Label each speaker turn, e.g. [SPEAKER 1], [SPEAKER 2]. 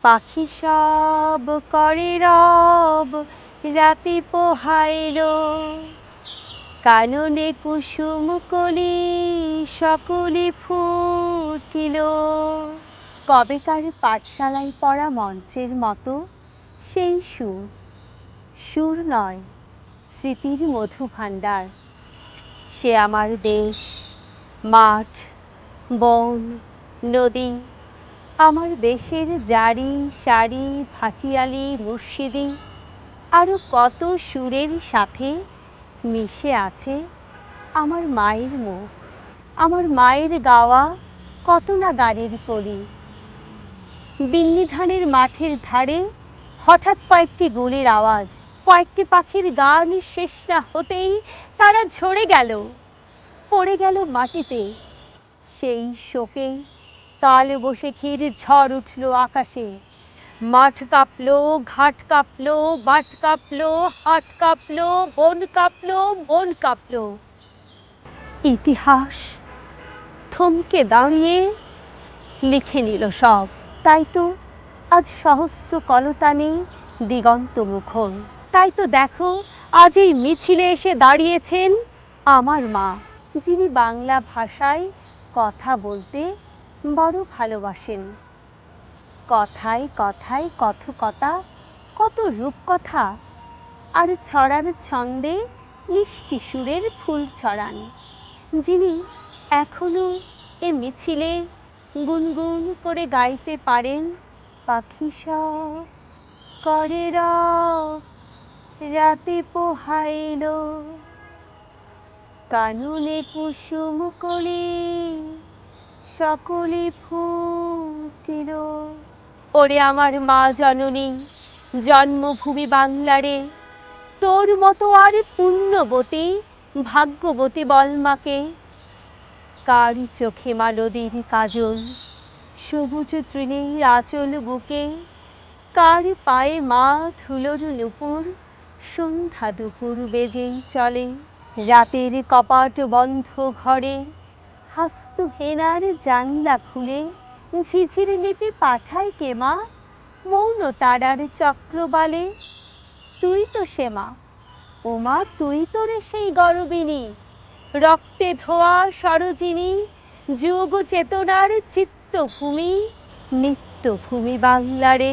[SPEAKER 1] পাখি সব করে রব, রাতে পোহাইল, কাননে কুসুম কলি সকলে ফুটিল। কবেকার পাঠশালায় পড়া মন্ত্রের মতো সেই সুর, সুর নয় স্মৃতির মধু ভাণ্ডার। সে আমার দেশ, মাঠ, বন, নদী, আমার দেশের জারি সারি ভাটিয়ালি মুর্শিদি, আরও কত সুরের সাথে মিশে আছে আমার মায়ের মুখ, আমার মায়ের গাওয়া কত না গানের কলি। বিন্নি ধানের মাঠের ধারে হঠাৎ কয়েকটি গুলির আওয়াজ, কয়েকটি পাখির গান শেষ না হতেই তারা ঝরে গেল, পড়ে গেল মাটিতে। সেই শোকে কালবৈশাখীর ঝড় উঠল আকাশে, মাঠ কাঁপলো, ঘাট কাঁপলো, বাট কাঁপলো, হাট কাঁপলো, বন কাঁপলো, মন কাঁপলো। ইতিহাস থমকে দাঁড়িয়ে লিখে নিল সব। তাই তো আজ সহস্র কলতানে দিগন্ত মুখর। তাই তো দেখো আজ এই মিছিলে এসে দাঁড়িয়েছেন আমার মা, যিনি বাংলা ভাষায় কথা বলতে বড় ভালোবাসেন। কথায় কথায় কথকতা, কত রূপকথা, আর ছড়ার ছন্দে মিষ্টি সুরের ফুল ছড়ান, যিনি এখনো এ মিছিলে গুনগুন করে গাইতে পারেন, পাখি সব করে রব, রাতে পোহাইল, কাননে কুসুম কলি সকলে ফুটিল। ওরে আমার মা জননী, জন্মভূমি বাংলারে, তোর মতো আর পুণ্যবতী ভাগ্যবতী বলমাকে। কার চোখে মা নদীর কাজল, সবুজ তৃণের আঁচল বুকে, কার পায়ে মা ধুলোর নূপুর, সন্ধ্যা দুপুর বেজেই চলে। রাতের কপাট বন্ধ ঘরে হাস্ত হেনার জানলা খুলে ঝিঝির লিপি পাঠায় কে মা, মৌন তারার চক্রবালে। তুই তো সে মা, ও মা তুই তো রে সেই গরবিনী, রক্তে ধোয়া সরোজিনী, যুগ চেতনার চিত্তভূমি, নিত্যভূমি বাংলারে।